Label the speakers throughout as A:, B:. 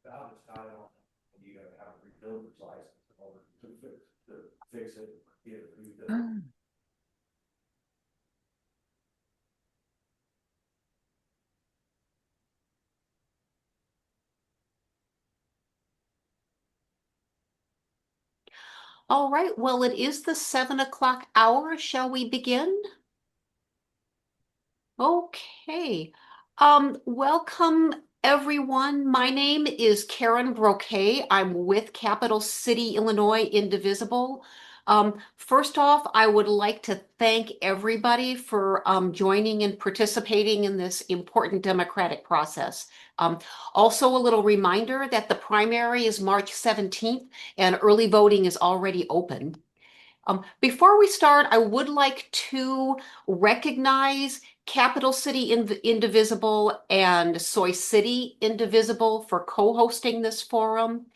A: valve is not on, and you gotta have a rebuilder's license in order to fix it, get it rebuilt.
B: All right, well, it is the 7 o'clock hour. Shall we begin? Okay. Welcome everyone. My name is Karen Broquet. I'm with Capital City, Illinois, Indivisible. First off, I would like to thank everybody for joining and participating in this important democratic process. Um, Also, a little reminder that the primary is March 17th and early voting is already open. Before we start, I would like to recognize Capital City Indivisible and Soy City Indivisible for co-hosting this forum,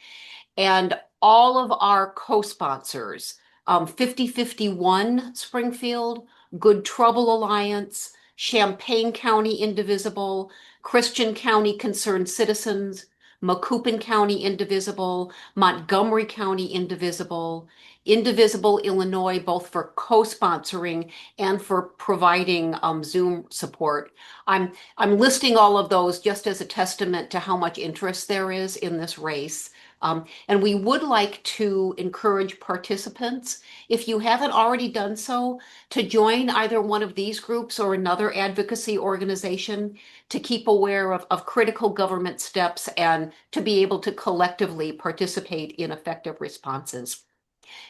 B: and all of our co-sponsors, 5051 Springfield, Good Trouble Alliance, Champaign County Indivisible, Christian County Concerned Citizens, Macoupin County Indivisible, Montgomery County Indivisible, Indivisible Illinois, both for co-sponsoring and for providing Zoom support. I'm listing all of those just as a testament to how much interest there is in this race. And we would like to encourage participants, if you haven't already done so, to join either one of these groups or another advocacy organization to keep aware of critical government steps and to be able to collectively participate in effective responses.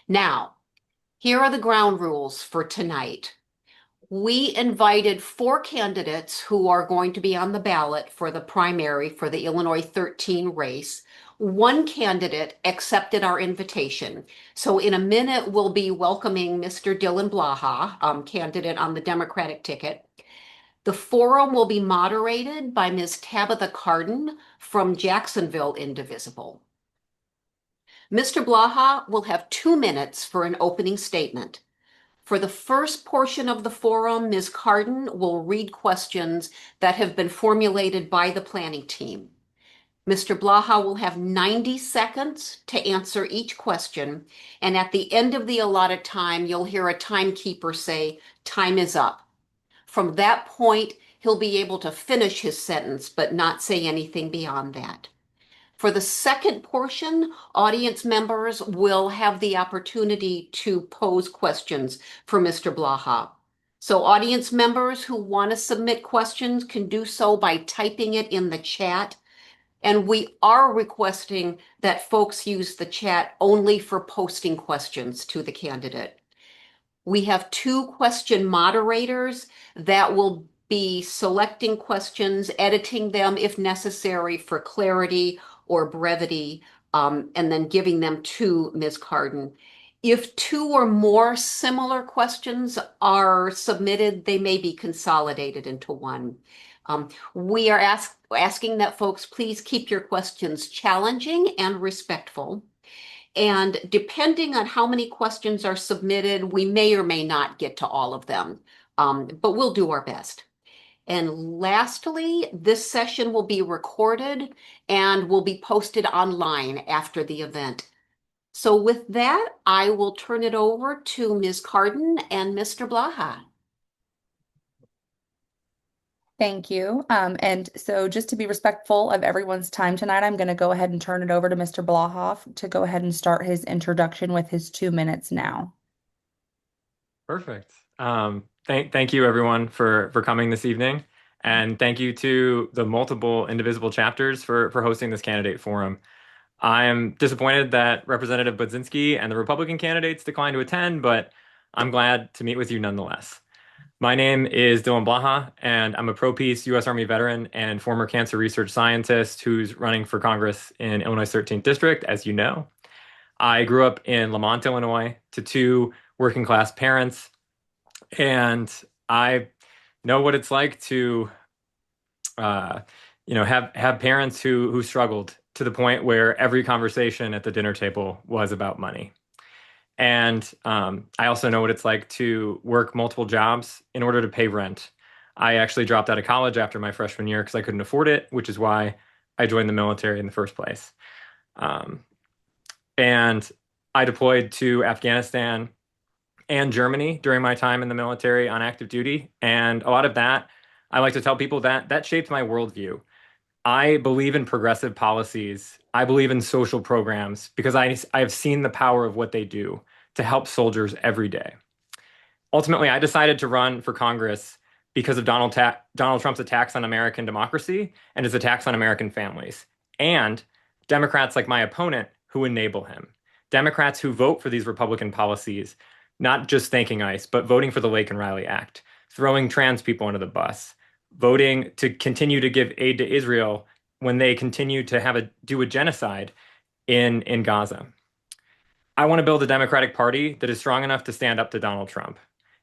B: Now, here are the ground rules for tonight. We invited 4 candidates who are going to be on the ballot for the primary for the Illinois 13 race. One candidate accepted our invitation. So in a minute, we'll be welcoming Mr. Dylan Blaha, candidate on the Democratic ticket. The forum will be moderated by Ms. Tabitha Cardin from Jacksonville Indivisible. Mr. Blaha will have 2 minutes for an opening statement. For the first portion of the forum, Ms. Cardin will read questions that have been formulated by the planning team. Mr. Blaha will have 90 seconds to answer each question, and at the end of the allotted time, you'll hear a timekeeper say, "Time is up." From that point, he'll be able to finish his sentence, but not say anything beyond that. For the second portion, audience members will have the opportunity to pose questions for Mr. Blaha. So audience members who want to submit questions can do so by typing it in the chat. And we are requesting that folks use the chat only for posting questions to the candidate. We have 2 question moderators that will be selecting questions, editing them if necessary for clarity or brevity, and then giving them to Ms. Cardin. If 2 or more similar questions are submitted, they may be consolidated into one. We are asking that folks please keep your questions challenging and respectful. And depending on how many questions are submitted, we may or may not get to all of them, but we'll do our best. And lastly, this session will be recorded and will be posted online after the event. So with that, I will turn it over to Ms. Cardin and Mr. Blaha.
C: Thank you. And so just to be respectful of everyone's time tonight, I'm going to go ahead and turn it over to Mr. Blahoff to go ahead and start his introduction with his 2 minutes now.
D: Perfect. Thank you everyone for coming this evening. And thank you to the multiple Indivisible chapters for hosting this candidate forum. I am disappointed that Representative Budzinski and the Republican candidates declined to attend, but I'm glad to meet with you nonetheless. My name is Dylan Blaha, and I'm a pro-peace U.S. Army veteran and former cancer research scientist who's running for Congress in Illinois' 13th District, as you know. I grew up in Lamont, Illinois, to 2 working-class parents, and I know what it's like to, have parents who struggled to the point where every conversation at the dinner table was about money. And I also know what it's like to work multiple jobs in order to pay rent. I actually dropped out of college after my freshman year because I couldn't afford it, which is why I joined the military in the first place. And I deployed to Afghanistan and Germany during my time in the military on active duty. And a lot of that, I like to tell people that that shaped my worldview. I believe in progressive policies. I believe in social programs because I have seen the power of what they do to help soldiers every day. Ultimately, I decided to run for Congress because of Donald Trump's attacks on American democracy and his attacks on American families, and Democrats like my opponent who enable him. Democrats who vote for these Republican policies, not just thanking ICE, but voting for the Lake and Riley Act, throwing trans people under the bus, voting to continue to give aid to Israel when they continue to do a genocide in Gaza. I want to build a Democratic Party that is strong enough to stand up to Donald Trump.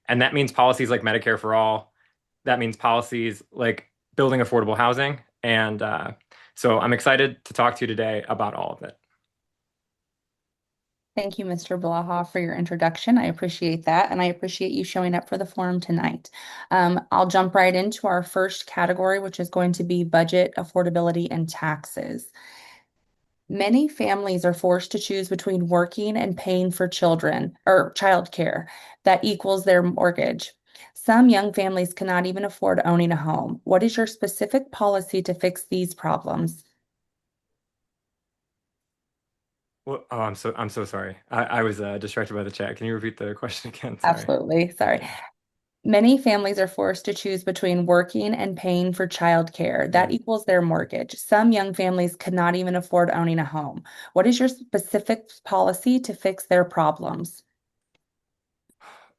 D: And that means policies like Medicare for all. That means policies like building affordable housing. And so I'm excited to talk to you today about all of it.
C: Thank you, Mr. Blaha, for your introduction. I appreciate that, and I appreciate you showing up for the forum tonight. I'll jump right into our first category, which is going to be budget, affordability, and taxes. Many families are forced to choose between working and paying for children or childcare that equals their mortgage. Some young families cannot even afford owning a home. What is your specific policy to fix these problems?
D: Well, oh, I'm so sorry. I was distracted by the chat. Can you repeat the question again? Sorry.
C: Absolutely. Sorry. Many families are forced to choose between working and paying for childcare. That equals their mortgage. Some young families cannot even afford owning a home. What is your specific policy to fix their problems?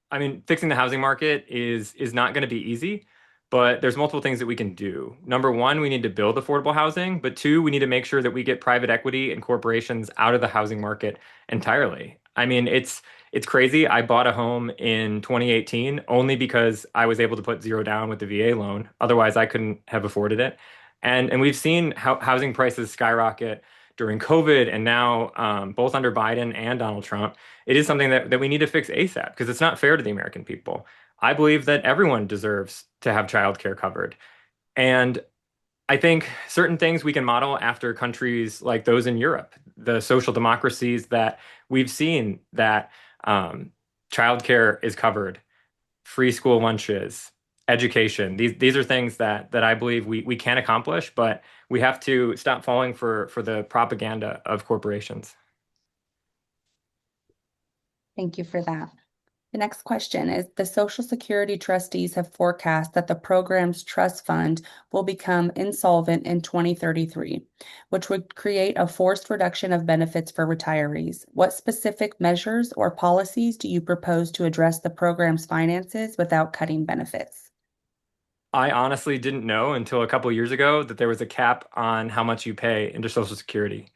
D: I mean, fixing the housing market is not going to be easy, but there's multiple things that we can do. Number one, we need to build affordable housing, but two, we need to make sure that we get private equity and corporations out of the housing market entirely. I mean, it's crazy. I bought a home in 2018 only because I was able to put zero down with the VA loan. Otherwise, I couldn't have afforded it. And we've seen how housing prices skyrocket during COVID and now both under Biden and Donald Trump. It is something that we need to fix ASAP because it's not fair to the American people. I believe that everyone deserves to have childcare covered. And I think certain things we can model after countries like those in Europe, the social democracies that we've seen that childcare is covered, free school lunches, education. These are things that I believe we can accomplish, but we have to stop falling for the propaganda of corporations.
C: Thank you for that. The next question is, the Social Security trustees have forecast that the program's trust fund will become insolvent in 2033, which would create a forced reduction of benefits for retirees. What specific measures or policies do you propose to address the program's finances without cutting benefits?
D: I honestly didn't know until a couple of years ago that there was a cap on how much you pay into Social Security.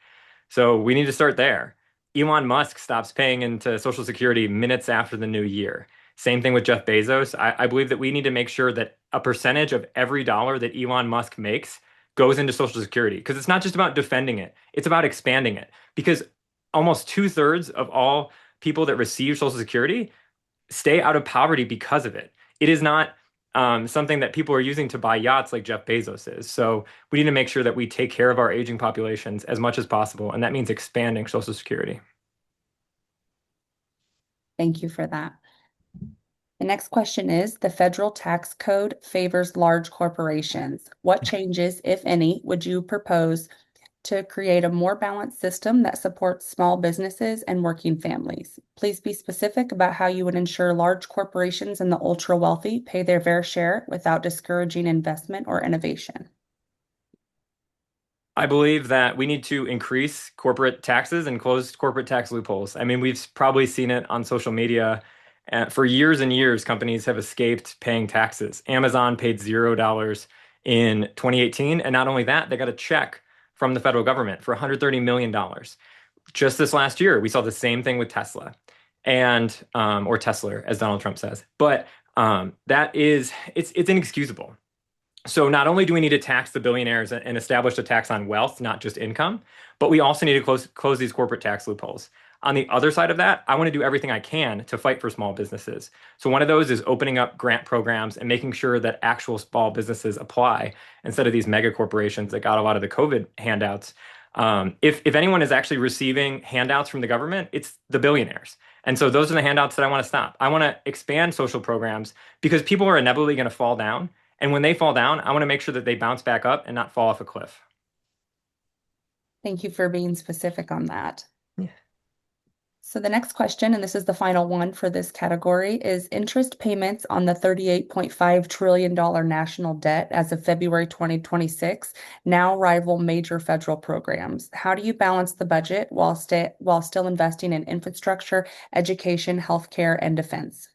D: So we need to start there. Elon Musk stops paying into Social Security minutes after the new year. Same thing with Jeff Bezos. I believe that we need to make sure that a percentage of every dollar that Elon Musk makes goes into Social Security, because it's not just about defending it, it's about expanding it. Because almost 2/3 of all people that receive Social Security stay out of poverty because of it. It is not something that people are using to buy yachts like Jeff Bezos is. So we need to make sure that we take care of our aging populations as much as possible, and that means expanding Social Security.
C: Thank you for that. The next question is, the federal tax code favors large corporations. What changes, if any, would you propose to create a more balanced system that supports small businesses and working families? Please be specific about how you would ensure large corporations and the ultra wealthy pay their fair share without discouraging investment or innovation.
D: I believe that we need to increase corporate taxes and close corporate tax loopholes. I mean, we've probably seen it on social media. For years and years, companies have escaped paying taxes. Amazon paid $0 in 2018. And not only that, they got a check from the federal government for $130 million. Just this last year, we saw the same thing with Tesla and or Tesla, as Donald Trump says. But it's inexcusable. So not only do we need to tax the billionaires and establish a tax on wealth, not just income, but we also need to close these corporate tax loopholes. On the other side of that, I want to do everything I can to fight for small businesses. So one of those is opening up grant programs and making sure that actual small businesses apply instead of these mega corporations that got a lot of the COVID handouts. If anyone is actually receiving handouts from the government, it's the billionaires. And so those are the handouts that I want to stop. I want to expand social programs because people are inevitably going to fall down. And when they fall down, I want to make sure that they bounce back up and not fall off a cliff.
C: Thank you for being specific on that.
D: Yeah.
C: So the next question, and this is the final one for this category, is interest payments on the $38.5 trillion national debt as of February 2026 now rival major federal programs. How do you balance the budget while still investing in infrastructure, education, healthcare, and defense?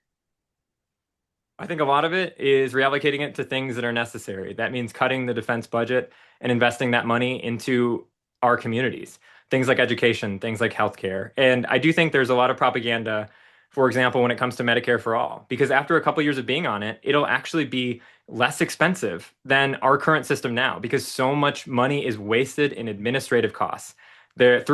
D: I think a lot of it is reallocating it to things that are necessary. That means cutting the defense budget and investing that money into our communities. Things like education, things like healthcare. And I do think there's a lot of propaganda, for example, when it comes to Medicare for all, because after a couple years of being on it, it'll actually be less expensive than our current system now because so much money is wasted in administrative costs. The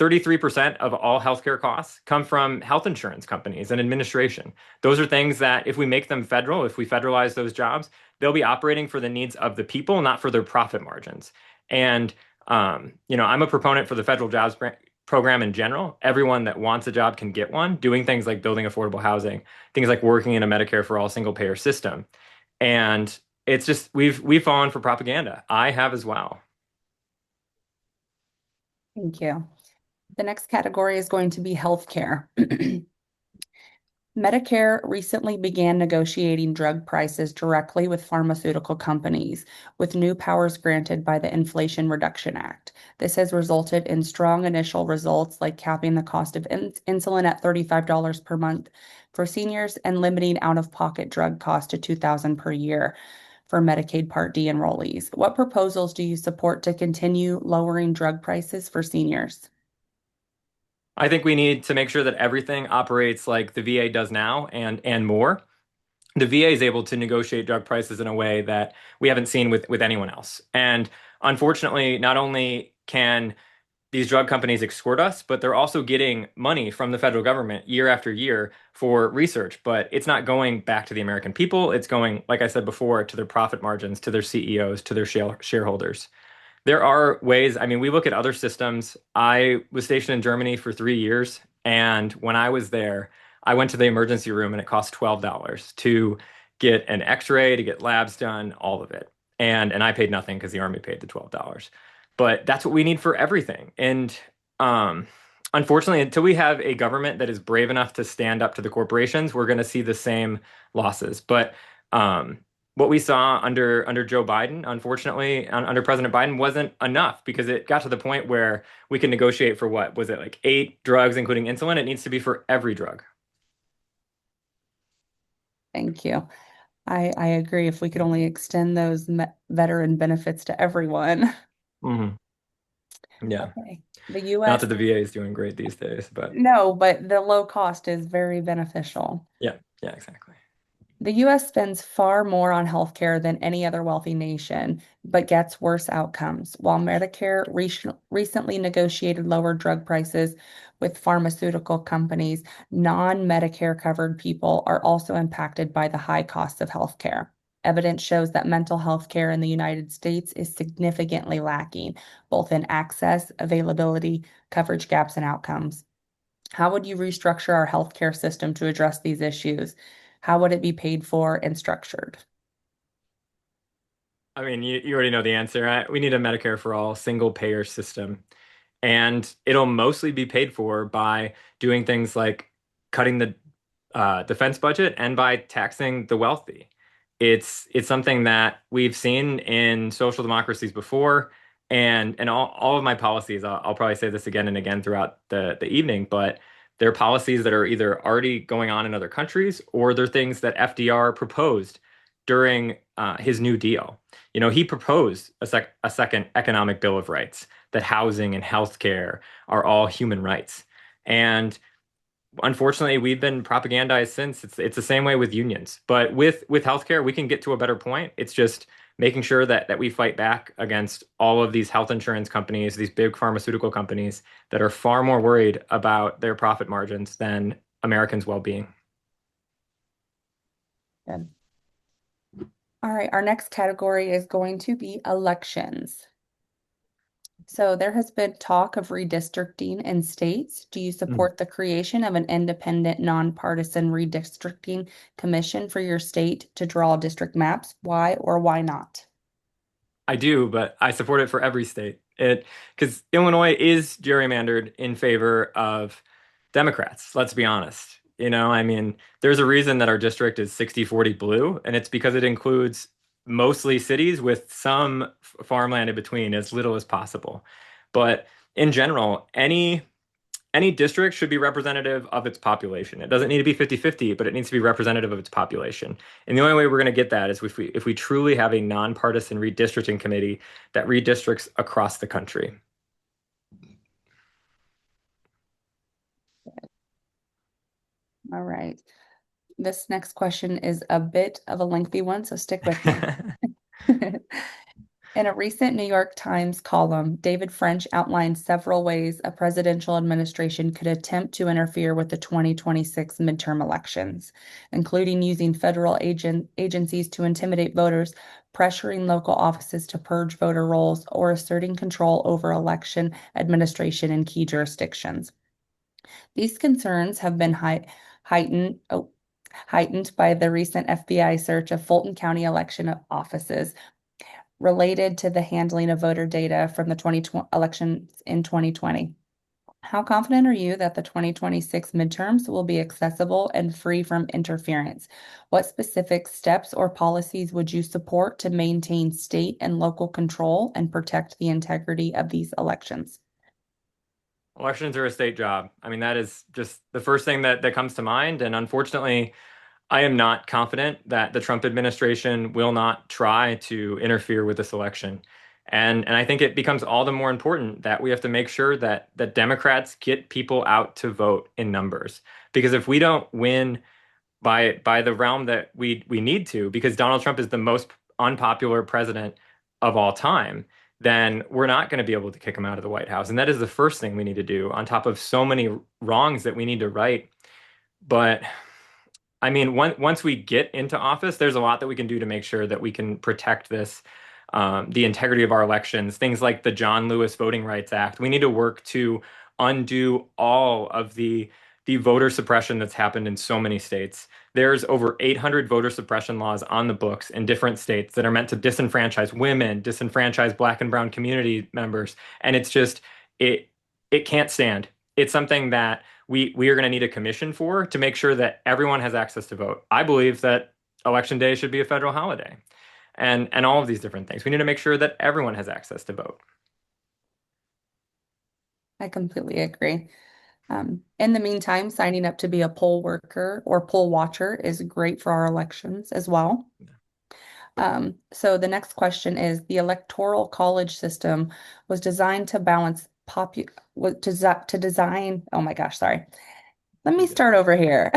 D: 33% of all healthcare costs come from health insurance companies and administration. Those are things that if we make them federal, if we federalize those jobs, they'll be operating for the needs of the people, not for their profit margins. And I'm a proponent for the federal jobs program in general. Everyone that wants a job can get one, doing things like building affordable housing, things like working in a Medicare for all single payer system. And it's just we've fallen for propaganda. I have as well.
C: Thank you. The next category is going to be healthcare. Medicare recently began negotiating drug prices directly with pharmaceutical companies, with new powers granted by the Inflation Reduction Act. This has resulted in strong initial results like capping the cost of insulin at $35 per month for seniors and limiting out-of-pocket drug costs to $2,000 per year for Medicaid Part D enrollees. What proposals do you support to continue lowering drug prices for seniors?
D: I think we need to make sure that everything operates like the VA does now and more. The VA is able to negotiate drug prices in a way that we haven't seen with anyone else. And unfortunately, not only can these drug companies extort us, but they're also getting money from the federal government year after year for research. But it's not going back to the American people. It's going, like I said before, to their profit margins, to their CEOs, to their shareholders. There are ways, I mean, we look at other systems. I was stationed in Germany for 3 years, and when I was there, I went to the emergency room and it cost $12 to get an x-ray, to get labs done, all of it. And I paid nothing because the Army paid the $12. But that's what we need for everything. And unfortunately, until we have a government that is brave enough to stand up to the corporations, we're going to see the same losses. But what we saw under Joe Biden, unfortunately, under President Biden, wasn't enough because it got to the point where we can negotiate for what was it, like 8 drugs, including insulin? It needs to be for every drug.
C: Thank you. I agree. If we could only extend those veteran benefits to everyone.
D: Mm-hmm. Yeah.
C: Okay. The U.S.
D: Not that the VA is doing great these days, but
C: no, but the low cost is very beneficial.
D: yeah, exactly.
C: The U.S. spends far more on healthcare than any other wealthy nation, but gets worse outcomes. While Medicare recently negotiated lower drug prices with pharmaceutical companies, non-Medicare covered people are also impacted by the high costs of healthcare. Evidence shows that mental health care in the United States is significantly lacking, both in access, availability, coverage gaps, and outcomes. How would you restructure our healthcare system to address these issues? How would it be paid for and structured?
D: I mean, you already know the answer. We need a Medicare for all single payer system. And it'll mostly be paid for by doing things like cutting the defense budget and by taxing the wealthy. It's something that we've seen in social democracies before. And all of my policies, I'll probably say this again and again throughout the evening, but they're policies that are either already going on in other countries or they're things that FDR proposed during his New Deal. You know, he proposed a second economic bill of rights, that housing and healthcare are all human rights. And unfortunately, we've been propagandized since. It's the same way with unions. But with healthcare, we can get to a better point. It's just making sure that we fight back against all of these health insurance companies, these big pharmaceutical companies that are far more worried about their profit margins than Americans' well-being.
C: Good. All right, our next category is going to be elections. So there has been talk of redistricting in states. Do you support the creation of an independent, nonpartisan redistricting commission for your state to draw district maps? Why or why not?
D: I do, but I support it for every state. Because Illinois is gerrymandered in favor of Democrats, let's be honest. I mean, there's a reason that our district is 60-40 blue, and it's because it includes mostly cities with some farmland in between, as little as possible. But in general, any district should be representative of its population. It doesn't need to be 50-50, but it needs to be representative of its population. And the only way we're going to get that is if we truly have a nonpartisan redistricting committee that redistricts across the country.
C: All right. This next question is a bit of a lengthy one, so stick with me. In a recent New York Times column, David French outlined several ways a presidential administration could attempt to interfere with the 2026 midterm elections, including using federal agencies to intimidate voters, pressuring local offices to purge voter rolls, or asserting control over election administration in key jurisdictions. These concerns have been heightened by the recent FBI search of Fulton County election offices related to the handling of voter data from the 2020 elections in 2020. How confident are you that the 2026 midterms will be accessible and free from interference? What specific steps or policies would you support to maintain state and local control and protect the integrity of these elections?
D: Elections are a state job. I mean, that is just the first thing that comes to mind. And unfortunately, I am not confident that the Trump administration will not try to interfere with this election. And I think it becomes all the more important that we have to make sure that Democrats get people out to vote in numbers. Because if we don't win by the realm that we need to, because Donald Trump is the most unpopular president of all time, then we're not going to be able to kick him out of the White House. And that is the first thing we need to do, on top of so many wrongs that we need to right. But I mean, once we get into office, there's a lot that we can do to make sure that we can protect this, the integrity of our elections. Things like the John Lewis Voting Rights Act. We need to work to undo all of the voter suppression that's happened in so many states. There's over 800 voter suppression laws on the books in different states that are meant to disenfranchise women, disenfranchise Black and brown community members. And it's just, it can't stand. It's something that we are going to need a commission for to make sure that everyone has access to vote. I believe that Election Day should be a federal holiday, and all of these different things. We need to make sure that everyone has access to vote.
C: I completely agree. In the meantime, signing up to be a poll worker or poll watcher is great for our elections as well. So the next question is, the Electoral College system was designed to balance oh my gosh, sorry. Let me start over here.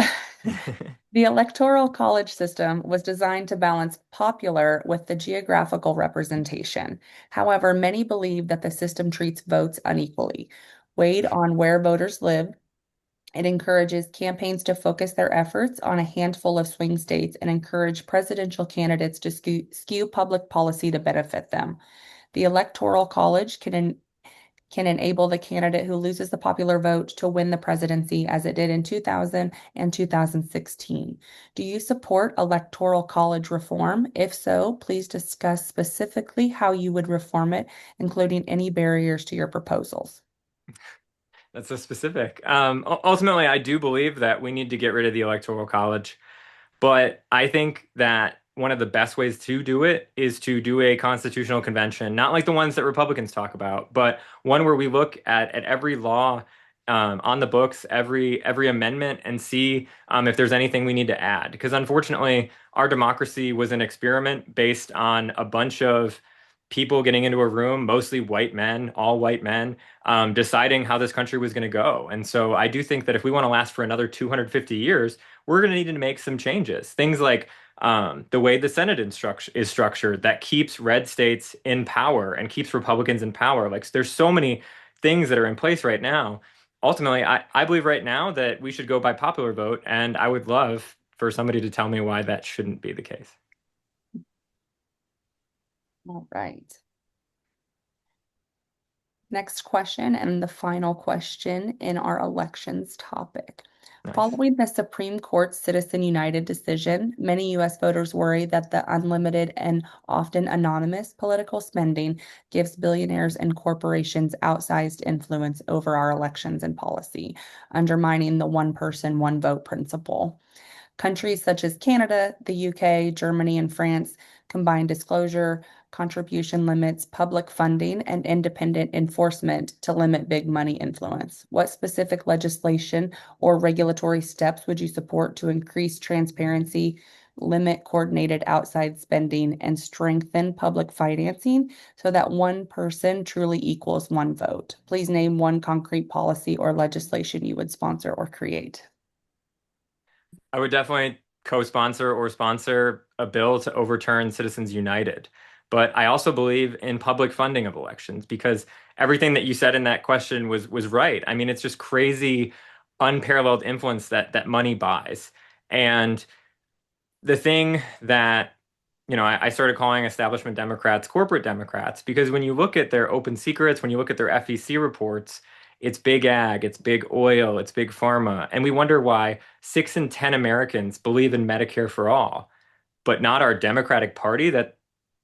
C: The Electoral College system was designed to balance popular with the geographical representation. However, many believe that the system treats votes unequally. Weighed on where voters live, it encourages campaigns to focus their efforts on a handful of swing states and encourage presidential candidates to skew public policy to benefit them. The Electoral College can enable the candidate who loses the popular vote to win the presidency, as it did in 2000 and 2016. Do you support Electoral College reform? If so, please discuss specifically how you would reform it, including any barriers to your proposals.
D: That's so specific. Ultimately, I do believe that we need to get rid of the Electoral College, but I think that one of the best ways to do it is to do a constitutional convention, not like the ones that Republicans talk about, but one where we look at every law on the books, every amendment, and see if there's anything we need to add. Because unfortunately, our democracy was an experiment based on a bunch of people getting into a room, mostly white men, all white men, deciding how this country was going to go. And so I do think that if we want to last for another 250 years, we're going to need to make some changes. Things like the way the Senate is structured that keeps red states in power and keeps Republicans in power. Like there's so many things that are in place right now. Ultimately, I believe right now that we should go by popular vote, and I would love for somebody to tell me why that shouldn't be the case.
C: All right. Next question, and the final question in our elections topic.
D: Nice.
C: Following the Supreme Court's Citizen United decision, many U.S. voters worry that the unlimited and often anonymous political spending gives billionaires and corporations outsized influence over our elections and policy, undermining the one person, one vote principle. Countries such as Canada, the UK, Germany, and France combine disclosure, contribution limits, public funding, and independent enforcement to limit big money influence. What specific legislation or regulatory steps would you support to increase transparency, limit coordinated outside spending, and strengthen public financing so that one person truly equals one vote? Please name one concrete policy or legislation you would sponsor or create.
D: I would definitely co-sponsor or sponsor a bill to overturn Citizens United. But I also believe in public funding of elections because everything that you said in that question was right. I mean, it's just crazy, unparalleled influence that money buys. And the thing that, I started calling establishment Democrats corporate Democrats because when you look at their open secrets, when you look at their FEC reports, it's big ag, it's big oil, it's big pharma. And we wonder why 6 in 10 Americans believe in Medicare for all, but not our Democratic Party that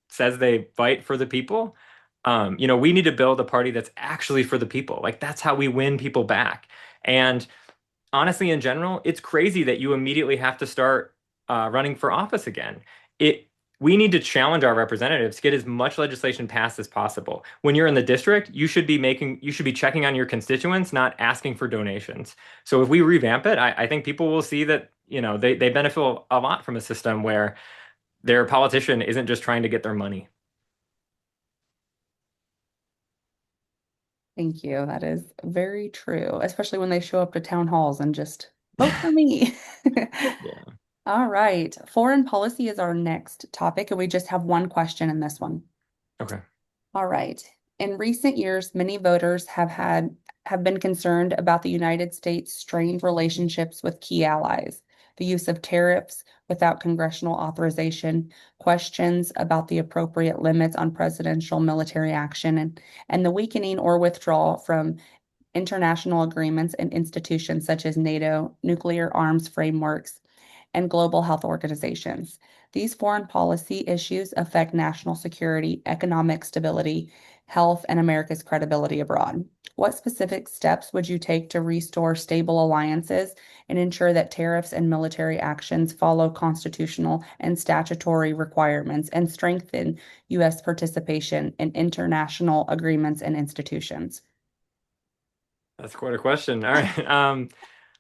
D: says they fight for the people. We need to build a party that's actually for the people. Like that's how we win people back. And honestly, in general, it's crazy that you immediately have to start running for office again. We need to challenge our representatives to get as much legislation passed as possible. When you're in the district, you should be checking on your constituents, not asking for donations. So if we revamp it, I think people will see that, they benefit a lot from a system where their politician isn't just trying to get their money.
C: Thank you. That is very true, especially when they show up to town halls and just vote for me.
D: Yeah.
C: All right. Foreign policy is our next topic, and we just have one question in this one.
D: Okay.
C: All right. In recent years, many voters have been concerned about the United States' strained relationships with key allies, the use of tariffs without congressional authorization, questions about the appropriate limits on presidential military action, and the weakening or withdrawal from international agreements and institutions such as NATO, nuclear arms frameworks, and global health organizations. These foreign policy issues affect national security, economic stability, health, and America's credibility abroad. What specific steps would you take to restore stable alliances and ensure that tariffs and military actions follow constitutional and statutory requirements and strengthen U.S. participation in international agreements and institutions?
D: That's quite a question. All right.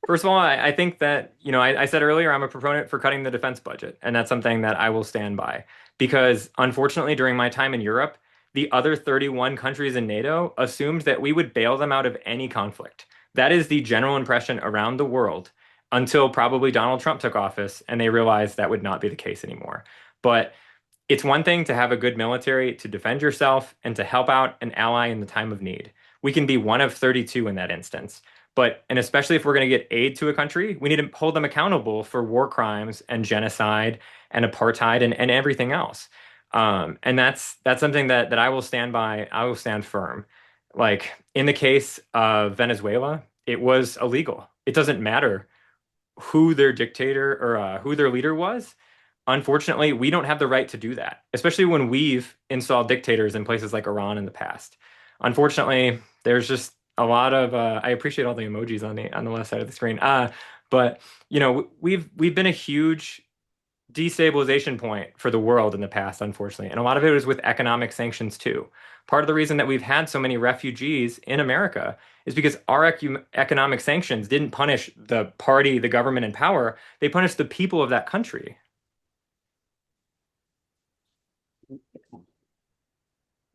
D: First of all, I think that, I said earlier, I'm a proponent for cutting the defense budget, and that's something that I will stand by. Because unfortunately, during my time in Europe, the other 31 countries in NATO assumed that we would bail them out of any conflict. That is the general impression around the world until probably Donald Trump took office and they realized that would not be the case anymore. But it's one thing to have a good military to defend yourself and to help out an ally in the time of need. We can be one of 32 in that instance. And especially if we're going to get aid to a country, we need to hold them accountable for war crimes and genocide and apartheid and everything else. And that's something that I will stand by. I will stand firm. Like in the case of Venezuela, it was illegal. It doesn't matter who their dictator or who their leader was. Unfortunately, we don't have the right to do that, especially when we've installed dictators in places like Iran in the past. Unfortunately, there's just a lot of I appreciate all the emojis on the left side of the screen. But we've been a huge destabilization point for the world in the past, unfortunately, and a lot of it was with economic sanctions too. Part of the reason that we've had so many refugees in America is because our economic sanctions didn't punish the party, the government in power. They punished the people of that country.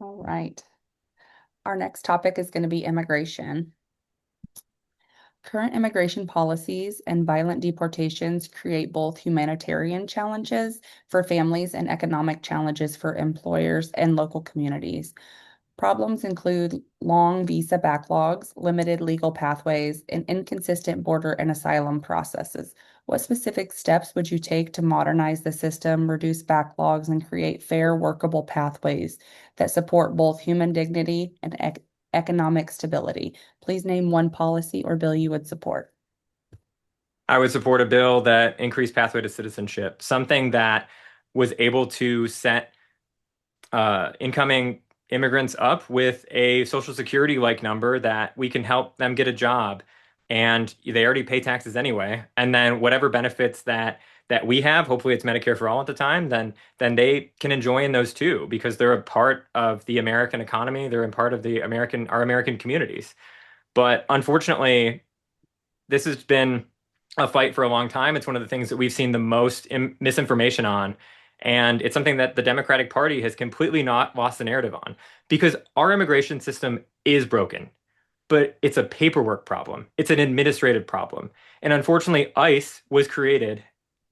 C: All right. Our next topic is going to be immigration. Current immigration policies and violent deportations create both humanitarian challenges for families and economic challenges for employers and local communities. Problems include long visa backlogs, limited legal pathways, and inconsistent border and asylum processes. What specific steps would you take to modernize the system, reduce backlogs, and create fair, workable pathways that support both human dignity and economic stability? Please name one policy or bill you would support.
D: I would support a bill that increased pathway to citizenship, something that was able to set incoming immigrants up with a Social Security-like number that we can help them get a job, and they already pay taxes anyway. And then whatever benefits that we have, hopefully it's Medicare for all at the time, then they can enjoy in those too, because they're a part of the American economy. They're a part of our American communities. But unfortunately, this has been a fight for a long time. It's one of the things that we've seen the most misinformation on. And it's something that the Democratic Party has completely not lost the narrative on, because our immigration system is broken, but it's a paperwork problem. It's an administrative problem. And unfortunately, ICE was created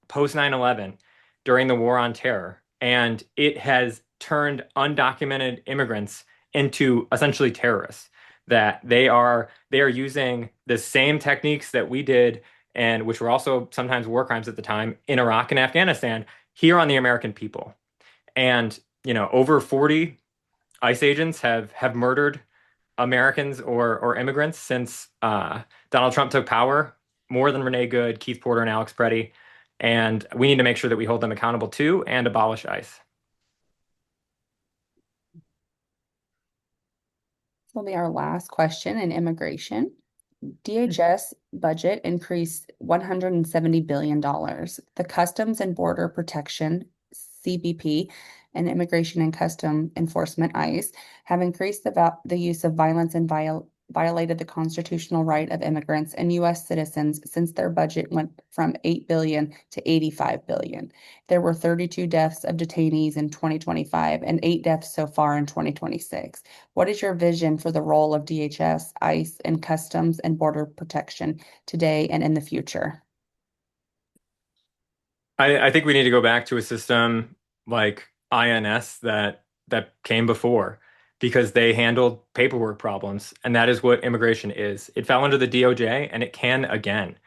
D: post 9/11 during the War on Terror, and it has turned undocumented immigrants into essentially terrorists. That they are using the same techniques that we did, and which were also sometimes war crimes at the time in Iraq and Afghanistan, here on the American people. And, over 40 ICE agents have murdered Americans or immigrants since Donald Trump took power, more than Renee Good, Keith Porter, and Alex Preddy. And we need to make sure that we hold them accountable too and abolish ICE.
C: This will be our last question in immigration. DHS budget increased $170 billion. The Customs and Border Protection, CBP, and Immigration and Custom Enforcement, ICE, have increased the use of violence and violated the constitutional right of immigrants and U.S. citizens since their budget went from $8 billion to $85 billion. There were 32 deaths of detainees in 2025 and 8 deaths so far in 2026. What is your vision for the role of DHS, ICE, and Customs and Border Protection today and in the future?
D: I think we need to go back to a system like INS that came before, because they handled paperwork problems, and that is what immigration is. It fell under the DOJ, and it can again.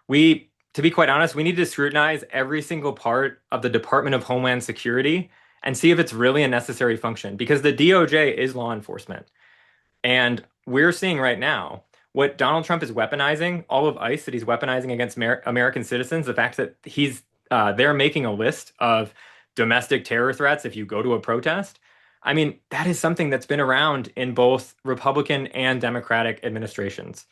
D: To be quite honest, we need to scrutinize every single part of the Department of Homeland Security and see if it's really a necessary function, because the DOJ is law enforcement. And we're seeing right now what Donald Trump is weaponizing, all of ICE that he's weaponizing against American citizens, the fact that they're making a list of domestic terror threats if you go to a protest. I mean, that is something that's been around in both Republican and Democratic administrations.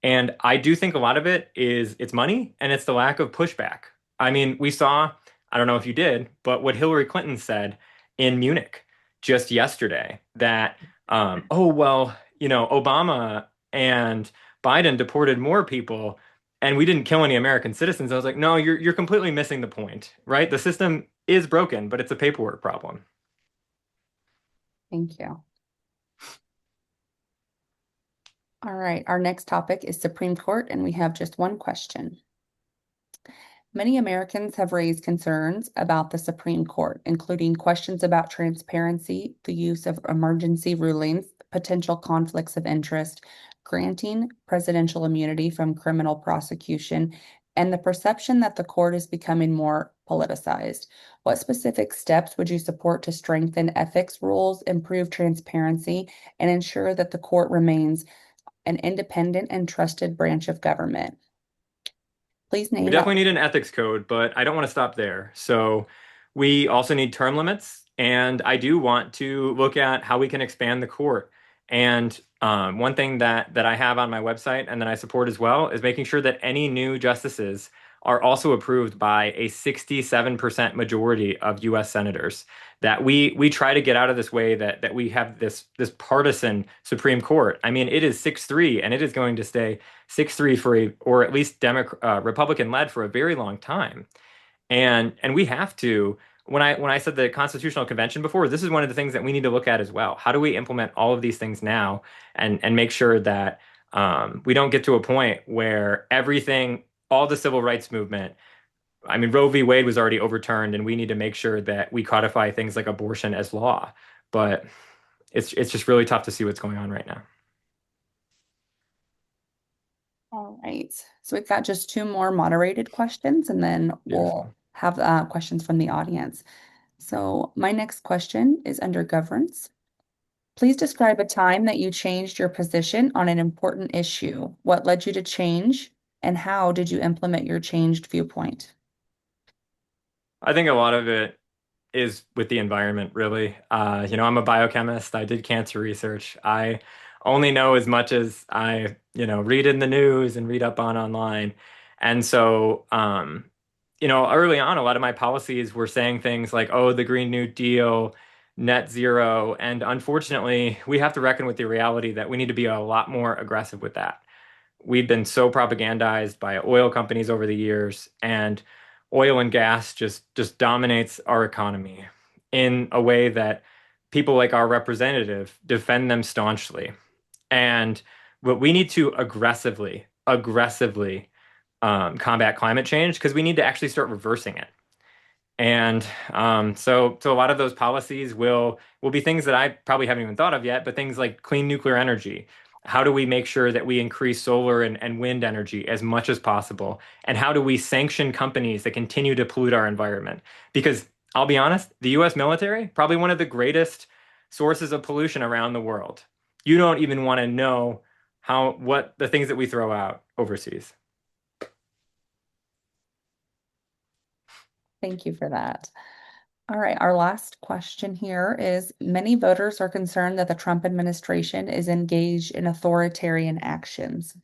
D: And I do think a lot of it's money, and it's the lack of pushback. I mean, we saw, I don't know if you did, but what Hillary Clinton said in Munich just yesterday, that, Obama and Biden deported more people and we didn't kill any American citizens. I was like, no, you're completely missing the point, right? The system is broken, but it's a paperwork problem.
C: Thank you. All right, our next topic is Supreme Court, and we have just one question. Many Americans have raised concerns about the Supreme Court, including questions about transparency, the use of emergency rulings, potential conflicts of interest, granting presidential immunity from criminal prosecution, and the perception that the court is becoming more politicized. What specific steps would you support to strengthen ethics rules, improve transparency, and ensure that the court remains an independent and trusted branch of government? Please name.
D: We definitely need an ethics code, but I don't want to stop there. So we also need term limits, and I do want to look at how we can expand the court. And one thing that I have on my website and that I support as well is making sure that any new justices are also approved by a 67% majority of U.S. senators. That we try to get out of this way that we have this partisan Supreme Court. I mean, it is 6-3, and it is going to stay 6-3 or at least Republican-led for a very long time. And we have to. When I said the Constitutional Convention before, this is one of the things that we need to look at as well. How do we implement all of these things now and make sure that We don't get to a point where everything, all the civil rights movement, I mean, Roe v. Wade was already overturned, and we need to make sure that we codify things like abortion as law. But it's just really tough to see what's going on right now.
C: All right. So we've got just two more moderated questions, and then we'll
D: Beautiful.
C: have questions from the audience. So my next question is under governance. Please describe a time that you changed your position on an important issue. What led you to change, and how did you implement your changed viewpoint?
D: I think a lot of it is with the environment, really. I'm a biochemist. I did cancer research. I only know as much as I, read in the news and read up on online. And so, early on, a lot of my policies were saying things like, oh, the Green New Deal, net zero. And unfortunately, we have to reckon with the reality that we need to be a lot more aggressive with that. We've been so propagandized by oil companies over the years, and oil and gas just dominates our economy in a way that people like our representative defend them staunchly. And what we need to aggressively combat climate change, because we need to actually start reversing it. And so a lot of those policies will be things that I probably haven't even thought of yet, but things like clean nuclear energy. How do we make sure that we increase solar and wind energy as much as possible? And how do we sanction companies that continue to pollute our environment? Because I'll be honest, the US military, probably one of the greatest sources of pollution around the world. You don't even want to know what the things that we throw out overseas.
C: Thank you for that. All right, our last question here is, many voters are concerned that the Trump administration is engaged in authoritarian actions.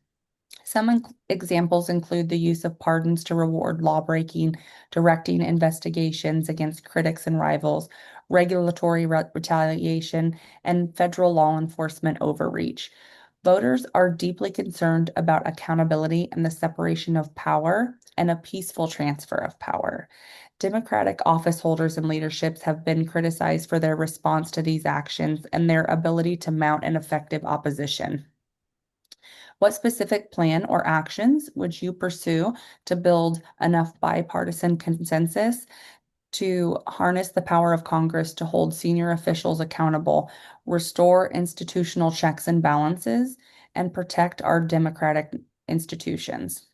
C: Some examples include the use of pardons to reward lawbreaking, directing investigations against critics and rivals, regulatory retaliation, and federal law enforcement overreach. Voters are deeply concerned about accountability and the separation of power and a peaceful transfer of power. Democratic office holders and leaderships have been criticized for their response to these actions and their ability to mount an effective opposition. What specific plan or actions would you pursue to build enough bipartisan consensus to harness the power of Congress to hold senior officials accountable, restore institutional checks and balances, and protect our democratic institutions?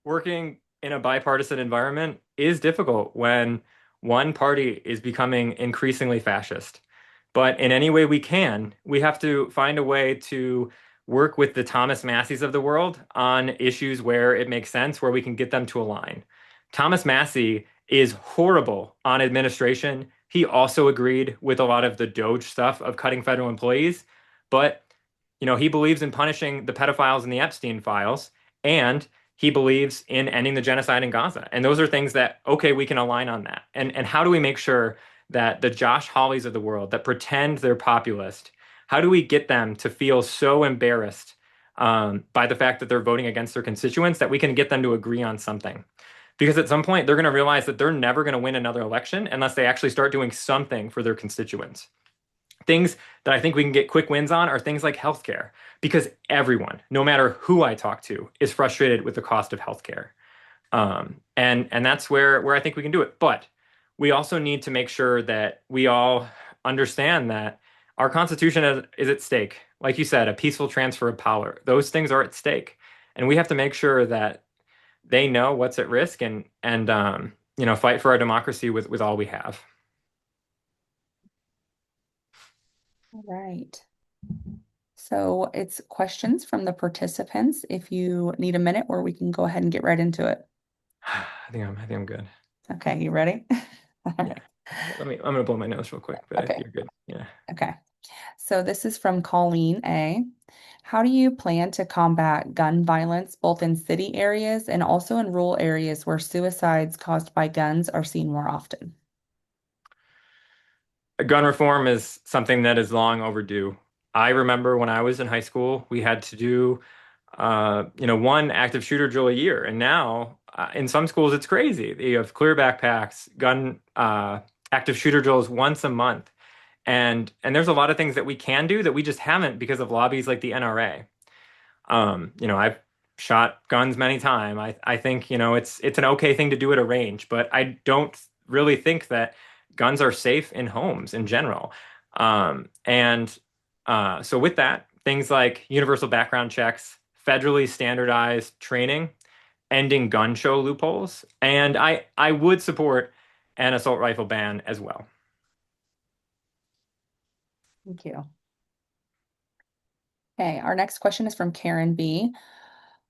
D: Working in a bipartisan environment is difficult when one party is becoming increasingly fascist. But in any way we can, we have to find a way to work with the Thomas Masseys of the world on issues where it makes sense, where we can get them to align. Thomas Massie is horrible on administration. He also agreed with a lot of the Doge stuff of cutting federal employees, but he believes in punishing the pedophiles in the Epstein files, and he believes in ending the genocide in Gaza. And those are things that, okay, we can align on that. And how do we make sure that the Josh Hawleys of the world that pretend they're populist, how do we get them to feel so embarrassed by the fact that they're voting against their constituents that we can get them to agree on something? Because at some point, they're going to realize that they're never going to win another election unless they actually start doing something for their constituents. Things that I think we can get quick wins on are things like healthcare, because everyone, no matter who I talk to, is frustrated with the cost of healthcare. And that's where I think we can do it. But we also need to make sure that we all understand that our Constitution is at stake. Like you said, a peaceful transfer of power. Those things are at stake. And we have to make sure that they know what's at risk and fight for our democracy with all we have.
C: All right. So it's questions from the participants. If you need a minute, or we can go ahead and get right into it.
D: I think I'm good.
C: Okay, you ready?
D: Yeah. I'm gonna blow my nose real quick, but
C: Okay.
D: you're good. Yeah.
C: Okay. So this is from Colleen A. How do you plan to combat gun violence both in city areas and also in rural areas where suicides caused by guns are seen more often?
D: Gun reform is something that is long overdue. I remember when I was in high school, we had to do, one active shooter drill a year, and now in some schools it's crazy. You have clear backpacks, gun active shooter drills once a month, And there's a lot of things that we can do that we just haven't because of lobbies like the NRA. I've shot guns many times. I think, it's an okay thing to do at a range, but I don't really think that guns are safe in homes in general. So with that, things like universal background checks, federally standardized training, ending gun show loopholes, and I would support an assault rifle ban as well.
C: Thank you. Okay, our next question is from Karen B.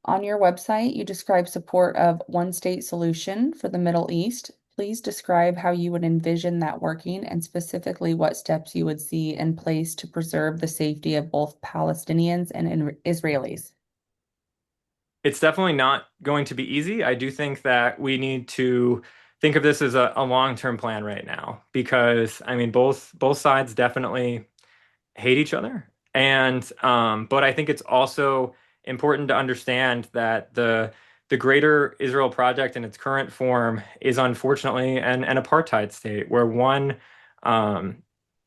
C: On your website, you describe support of one state solution for the Middle East. Please describe how you would envision that working and specifically what steps you would see in place to preserve the safety of both Palestinians and Israelis.
D: It's definitely not going to be easy. I do think that we need to think of this as a long-term plan right now because I mean both sides definitely hate each other. But I think it's also important to understand that the greater Israel project in its current form is unfortunately an apartheid state where one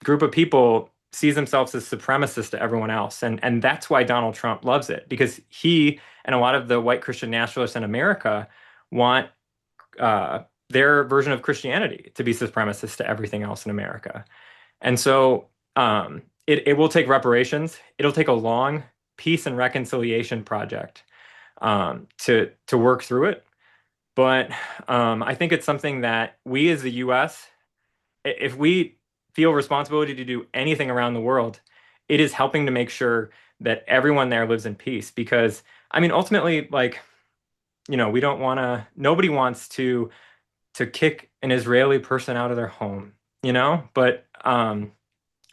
D: group of people sees themselves as supremacist to everyone else. And that's why Donald Trump loves it, because he and a lot of the white Christian nationalists in America want their version of Christianity to be supremacist to everything else in America. And so it will take reparations. It'll take a long peace and reconciliation project to work through it. But I think it's something that we as the U.S., if we feel responsibility to do anything around the world, it is helping to make sure that everyone there lives in peace. Because, I mean, ultimately, like, we don't want to, nobody wants to kick an Israeli person out of their home, but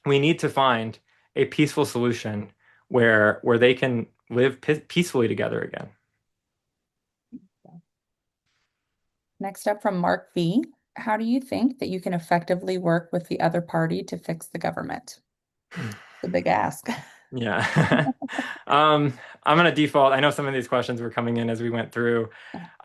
D: we need to find a peaceful solution where they can live peacefully together again.
C: Next up from Mark V. How do you think that you can effectively work with the other party to fix the government? The big ask.
D: Yeah. I'm going to default. I know some of these questions were coming in as we went through.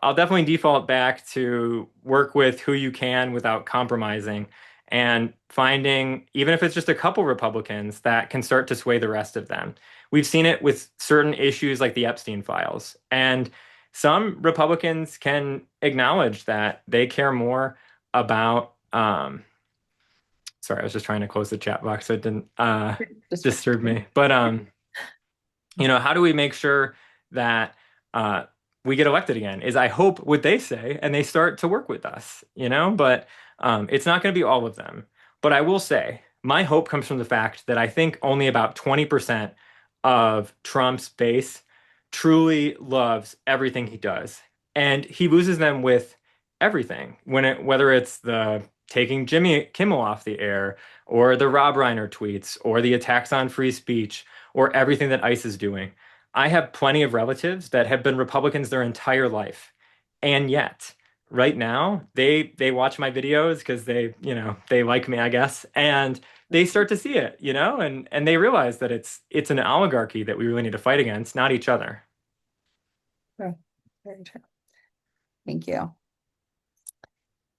D: I'll definitely default back to work with who you can without compromising and finding, even if it's just a couple Republicans, that can start to sway the rest of them. We've seen it with certain issues like the Epstein files. And some Republicans can acknowledge that they care more about, sorry, I was just trying to close the chat box so it didn't disturb me. But, how do we make sure that we get elected again is I hope what they say and they start to work with us, but it's not going to be all of them. But I will say my hope comes from the fact that I think only about 20% of Trump's base truly loves everything he does. And he loses them with everything, whether it's the taking Jimmy Kimmel off the air or the Rob Reiner tweets or the attacks on free speech or everything that ICE is doing. I have plenty of relatives that have been Republicans their entire life. And yet, right now, they watch my videos because they like me, I guess, and they start to see it, and they realize that it's an oligarchy that we really need to fight against, not each other.
C: Very true. Thank you.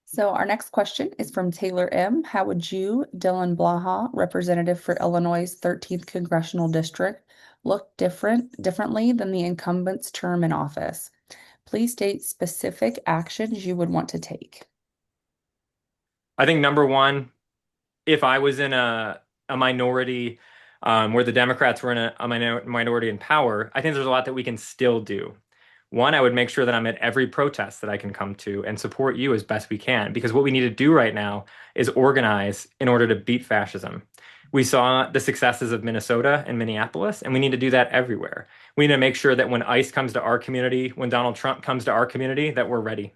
C: So our next question is from Taylor M. How would you, Dylan Blaha, representative for Illinois' 13th Congressional District, look differently than the incumbent's term in office? Please state specific actions you would want to take.
D: I think number one, if I was in a minority where the Democrats were in a minority in power, I think there's a lot that we can still do. One, I would make sure that I'm at every protest that I can come to and support you as best we can, because what we need to do right now is organize in order to beat fascism. We saw the successes of Minnesota and Minneapolis, and we need to do that everywhere. We need to make sure that when ICE comes to our community, when Donald Trump comes to our community, that we're ready.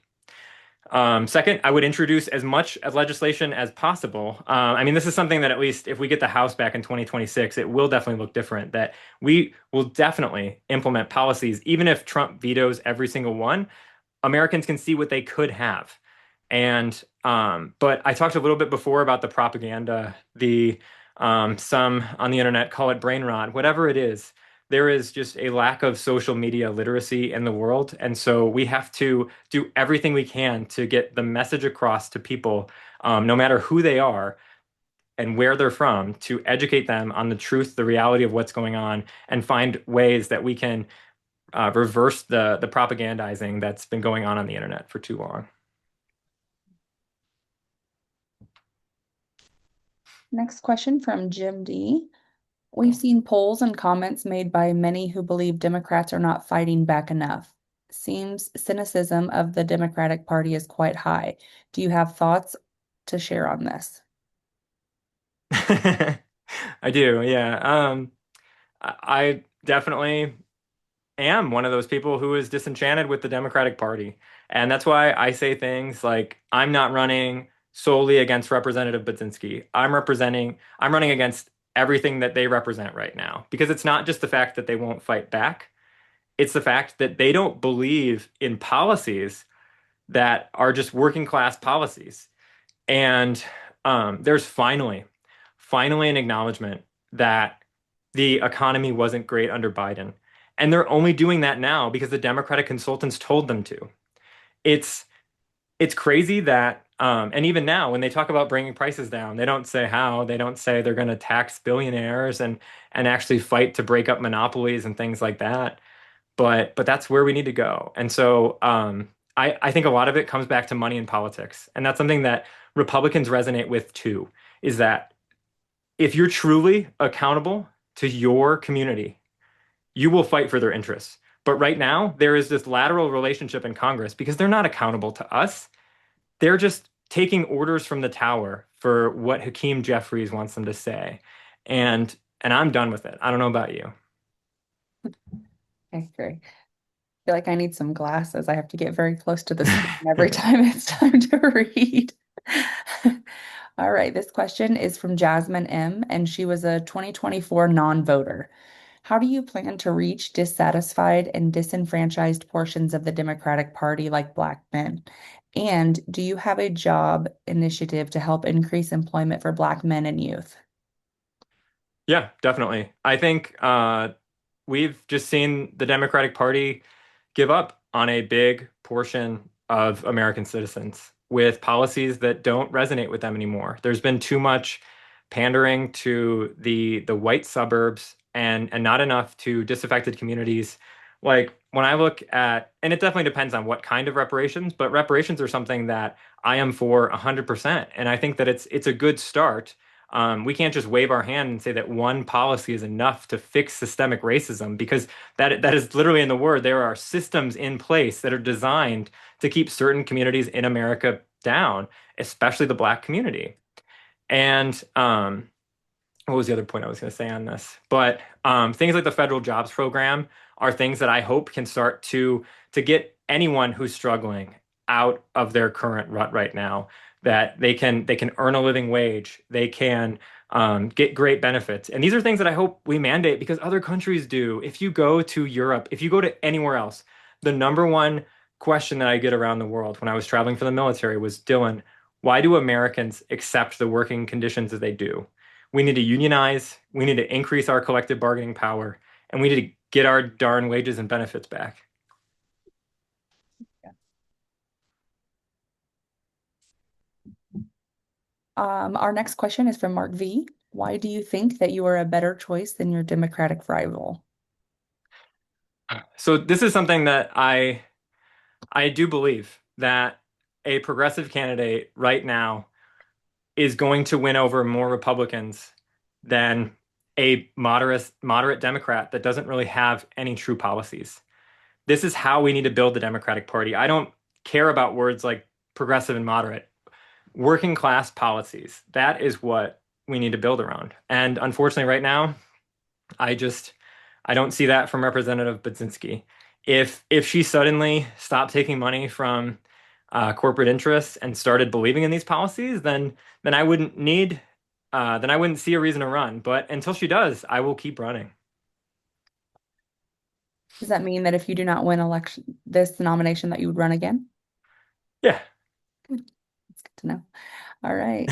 D: Second, I would introduce as much legislation as possible. I mean, this is something that at least if we get the House back in 2026, it will definitely look different, that we will definitely implement policies. Even if Trump vetoes every single one, Americans can see what they could have. But I talked a little bit before about the propaganda, some on the internet call it brain rot, whatever it is. There is just a lack of social media literacy in the world. And so we have to do everything we can to get the message across to people, no matter who they are, and where they're from to educate them on the truth, the reality of what's going on, and find ways that we can reverse the propagandizing that's been going on the internet for too long.
C: Next question from Jim D. We've seen polls and comments made by many who believe Democrats are not fighting back enough. Seems cynicism of the Democratic Party is quite high. Do you have thoughts to share on this?
D: I do, yeah. I definitely am one of those people who is disenchanted with the Democratic Party. And that's why I say things like, I'm not running solely against Representative Budzinski. I'm running against everything that they represent right now. Because it's not just the fact that they won't fight back, it's the fact that they don't believe in policies that are just working class policies. And there's finally an acknowledgement that the economy wasn't great under Biden. And they're only doing that now because the Democratic consultants told them to. It's crazy that, and even now when they talk about bringing prices down, they don't say how. They don't say they're going to tax billionaires and actually fight to break up monopolies and things like that. But that's where we need to go. And so I think a lot of it comes back to money in politics. And that's something that Republicans resonate with too, is that if you're truly accountable to your community, you will fight for their interests. But right now, there is this lateral relationship in Congress because they're not accountable to us. They're just taking orders from the tower for what Hakeem Jeffries wants them to say. And I'm done with it. I don't know about you.
C: Okay, great. I feel like I need some glasses. I have to get very close to the screen every time it's time to read. All right, this question is from Jasmine M, and she was a 2024 non-voter. How do you plan to reach dissatisfied and disenfranchised portions of the Democratic Party like Black men? And do you have a job initiative to help increase employment for Black men and youth?
D: Yeah, definitely. I think we've just seen the Democratic Party give up on a big portion of American citizens with policies that don't resonate with them anymore. There's been too much pandering to the white suburbs and not enough to disaffected communities. Like when I look at, and it definitely depends on what kind of reparations, but reparations are something that I am for 100%. And I think that it's a good start. We can't just wave our hand and say that one policy is enough to fix systemic racism, because that is literally in the word. There are systems in place that are designed to keep certain communities in America down, especially the Black community. And what was the other point I was going to say on this? But things like the federal jobs program are things that I hope can start to get anyone who's struggling out of their current rut right now, that they can earn a living wage, they can get great benefits. And these are things that I hope we mandate because other countries do. If you go to Europe, if you go to anywhere else, the number one question that I get around the world when I was traveling for the military was, Dylan, why do Americans accept the working conditions that they do? We need to unionize, we need to increase our collective bargaining power, and we need to get our darn wages and benefits back.
C: Our next question is from Mark V. Why do you think that you are a better choice than your Democratic rival?
D: So this is something that I do believe that a progressive candidate right now is going to win over more Republicans than a moderate Democrat that doesn't really have any true policies. This is how we need to build the Democratic Party. I don't care about words like progressive and moderate. Working class policies. That is what we need to build around. And unfortunately, right now, I don't see that from Representative Budzinski. If she suddenly stopped taking money from corporate interests and started believing in these policies, then I wouldn't see a reason to run. But until she does, I will keep running.
C: Does that mean that if you do not win this nomination that you would run again?
D: Yeah.
C: Good. That's good to know. All right.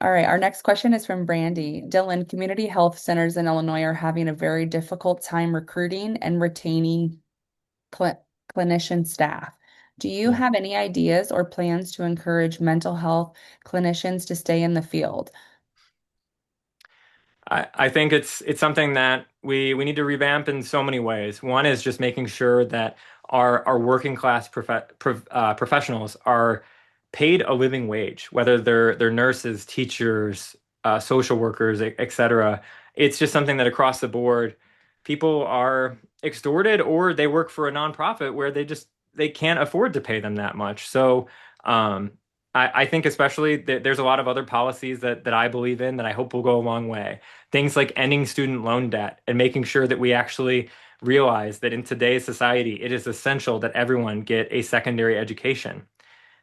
C: All right. Our next question is from Brandy. Dylan, community health centers in Illinois are having a very difficult time recruiting and retaining clinician staff. Do you
D: Yeah.
C: have any ideas or plans to encourage mental health clinicians to stay in the field?
D: I think it's something that we need to revamp in so many ways. One is just making sure that our working class professionals are paid a living wage, whether they're nurses, teachers, social workers, et cetera. It's just something that across the board, people are extorted or they work for a nonprofit where they can't afford to pay them that much. So um, I think especially there's a lot of other policies that I believe in that I hope will go a long way. Things like ending student loan debt and making sure that we actually realize that in today's society, it is essential that everyone get a secondary education,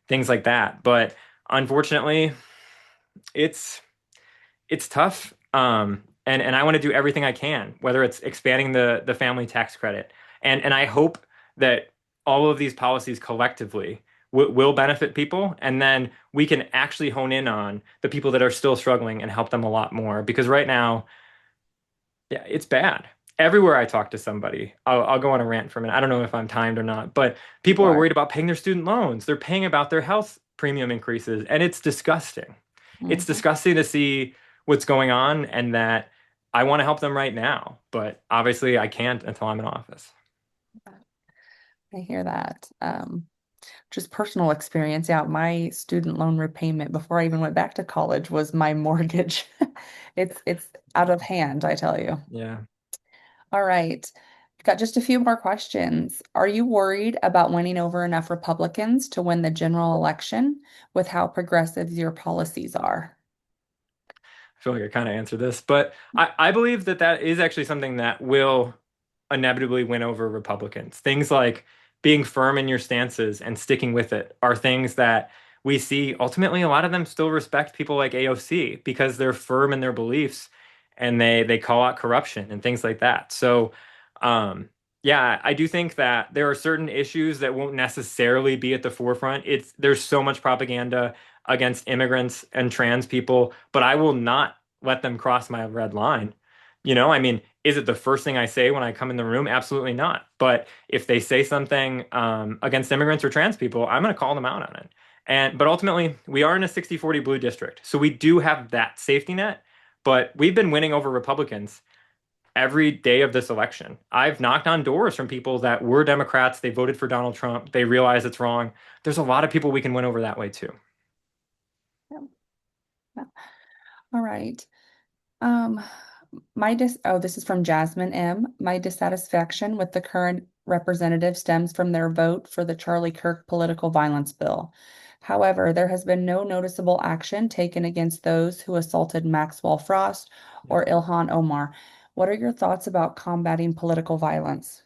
D: things like that. But unfortunately, it's it's tough. And I want to do everything I can, whether it's expanding the family tax credit. And I hope that all of these policies collectively will benefit people. And then we can actually hone in on the people that are still struggling and help them a lot more. Because right now, yeah, it's bad. Everywhere I talk to somebody, I'll go on a rant for a minute. I don't know if I'm timed or not, but people
C: You
D: are
C: are.
D: worried about paying their student loans. They're paying about their health premium increases, and it's disgusting. It's
C: Mhm.
D: disgusting to see what's going on, and that I want to help them right now, but obviously I can't until I'm in office.
C: I hear that. Just personal experience. Yeah, my student loan repayment before I even went back to college was my mortgage. It's out of hand, I tell you.
D: Yeah.
C: All right. Got just a few more questions. Are you worried about winning over enough Republicans to win the general election with how progressive your policies are?
D: I feel like I kind of answered this, but I believe that that is actually something that will inevitably win over Republicans. Things like being firm in your stances and sticking with it are things that we see. Ultimately, a lot of them still respect people like AOC because they're firm in their beliefs and they call out corruption and things like that. So, yeah, I do think that there are certain issues that won't necessarily be at the forefront. There's so much propaganda against immigrants and trans people, but I will not let them cross my red line. I mean, is it the first thing I say when I come in the room? Absolutely not. But if they say something against immigrants or trans people, I'm going to call them out on it. But ultimately, we are in a 60-40 blue district. So we do have that safety net, but we've been winning over Republicans every day of this election. I've knocked on doors from people that were Democrats. They voted for Donald Trump. They realize it's wrong. There's a lot of people we can win over that way too.
C: Yeah. All right. Um, this is from Jasmine M. My dissatisfaction with the current representative stems from their vote for the Charlie Kirk political violence bill. However, there has been no noticeable action taken against those who assaulted Maxwell Frost or Ilhan Omar. What are your thoughts about combating political violence?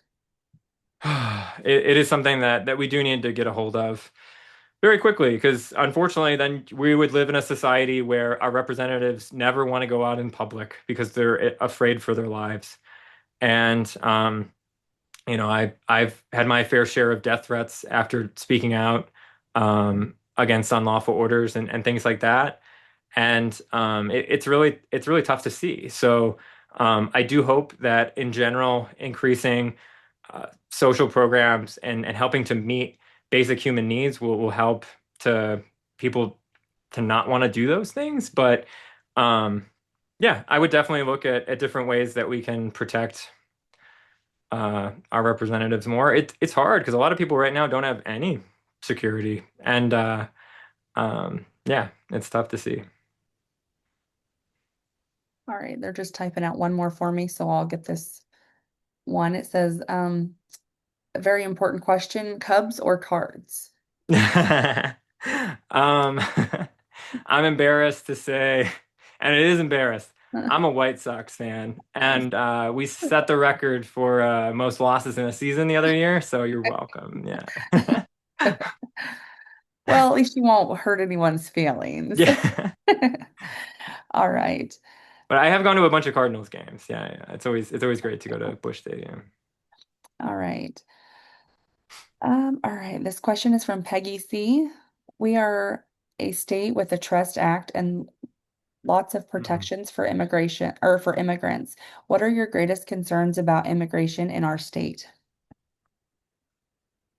D: It is something that we do need to get a hold of very quickly because unfortunately then we would live in a society where our representatives never want to go out in public because they're afraid for their lives. And I've had my fair share of death threats after speaking out against unlawful orders and things like that. And it's really tough to see. So I do hope that in general, increasing social programs and helping to meet basic human needs will help to people to not want to do those things. But um, yeah, I would definitely look at different ways that we can protect our representatives more. It's hard because a lot of people right now don't have any security, and yeah, it's tough to see.
C: All right, they're just typing out one more for me, so I'll get this one. It says, a very important question, Cubs or Cards?
D: Um, I'm embarrassed to say, and it is embarrassed. I'm a White Sox fan, and we set the record for most losses in a season the other year, so you're welcome. Yeah.
C: Well, at least you won't hurt anyone's feelings.
D: Yeah.
C: All right.
D: But I have gone to a bunch of Cardinals games. Yeah, yeah. It's always great to go to Busch Stadium.
C: All right. All right. This question is from Peggy C. We are a state with a Trust Act and lots of
D: Mhm.
C: protections for immigration or for immigrants. What are your greatest concerns about immigration in our state?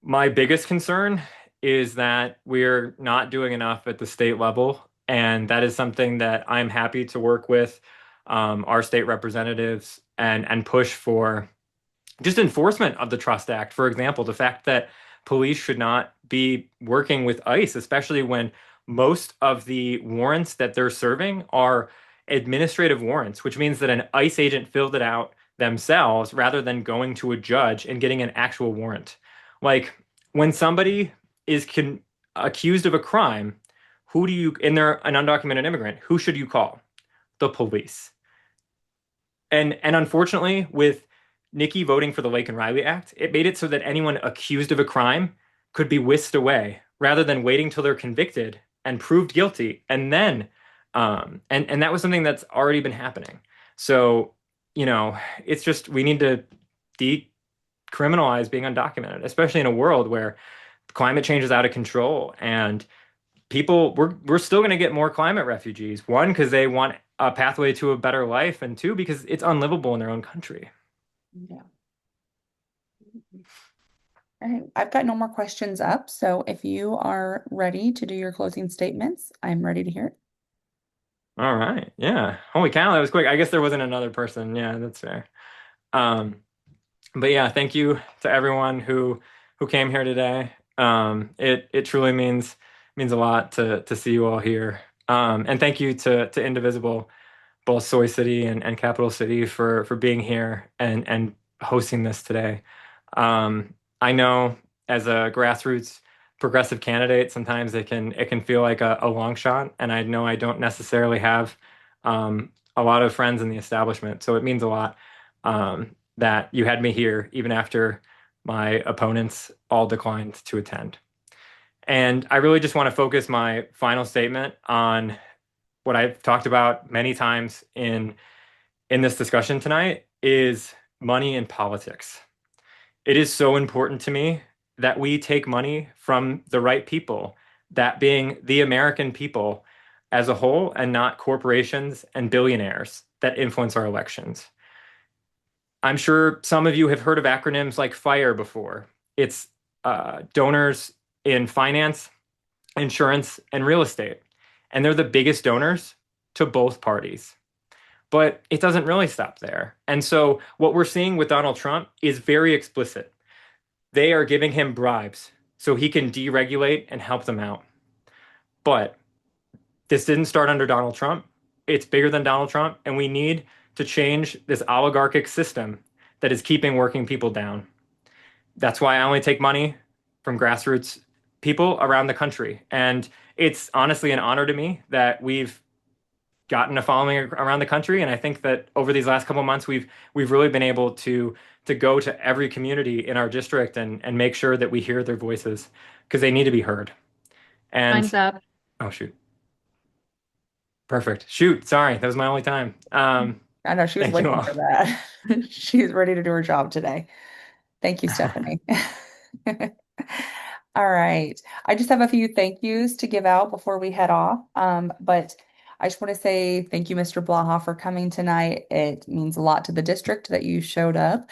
D: My biggest concern is that we're not doing enough at the state level, and that is something that I'm happy to work with our state representatives and push for just enforcement of the Trust Act. For example, the fact that police should not be working with ICE, especially when most of the warrants that they're serving are administrative warrants, which means that an ICE agent filled it out themselves rather than going to a judge and getting an actual warrant. Like when somebody is accused of a crime, and they're an undocumented immigrant, who should you call? The police. And unfortunately, with Nikki voting for the Lake and Riley Act, it made it so that anyone accused of a crime could be whisked away rather than waiting till they're convicted and proved guilty. And then, and that was something that's already been happening. So, it's just we need to decriminalize being undocumented, especially in a world where climate change is out of control and we're still going to get more climate refugees. One, because they want a pathway to a better life, and two, because it's unlivable in their own country.
C: Yeah. All right, I've got no more questions up. So if you are ready to do your closing statements, I'm ready to hear it.
D: All right. Yeah. Holy cow, that was quick. I guess there wasn't another person. Yeah, that's fair. But yeah, thank you to everyone who came here today. It truly means a lot to see you all here. And thank you to Indivisible, both Soy City and Capital City for being here and hosting this today. I know as a grassroots progressive candidate, sometimes it can feel like a long shot, and I know I don't necessarily have a lot of friends in the establishment, so it means a lot that you had me here, even after my opponents all declined to attend. And I really just want to focus my final statement on what I've talked about many times in this discussion tonight is money in politics. It is so important to me that we take money from the right people, that being the American people as a whole, and not corporations and billionaires that influence our elections. I'm sure some of you have heard of acronyms like FIRE before. It's donors in finance, insurance, and real estate. And they're the biggest donors to both parties. But it doesn't really stop there. And so what we're seeing with Donald Trump is very explicit. They are giving him bribes so he can deregulate and help them out. But this didn't start under Donald Trump. It's bigger than Donald Trump, and we need to change this oligarchic system that is keeping working people down. That's why I only take money from grassroots people around the country. And it's honestly an honor to me that we've gotten a following around the country. And I think that over these last couple of months, we've really been able to go to every community in our district and make sure that we hear their voices because they need to be heard. And
C: Time's up.
D: oh, shoot. Perfect. Shoot. Sorry. That was my only time.
C: I know she was
D: Thank you
C: waiting
D: all.
C: for that. She's ready to do her job today. Thank you, Stephanie. All right. I just have a few thank yous to give out before we head off. But I just want to say thank you, Mr. Blaha, for coming tonight. It means a lot to the district that you showed up,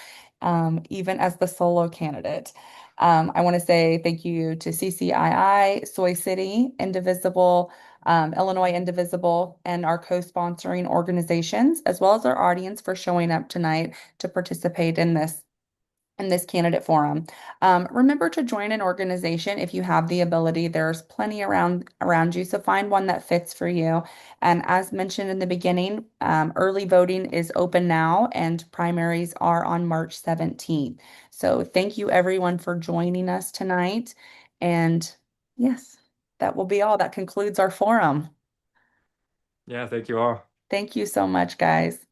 C: even as the solo candidate. I want to say thank you to CCII, Soy City, Indivisible, Illinois Indivisible, and our co-sponsoring organizations, as well as our audience for showing up tonight to participate in this candidate forum. Remember to join an organization if you have the ability. There's plenty around you, so find one that fits for you. And as mentioned in the beginning, early voting is open now, and primaries are on March 17th. So thank you everyone for joining us tonight. And yes, that will be all. That concludes our forum.
D: Yeah, thank you all.
C: Thank you so much, guys.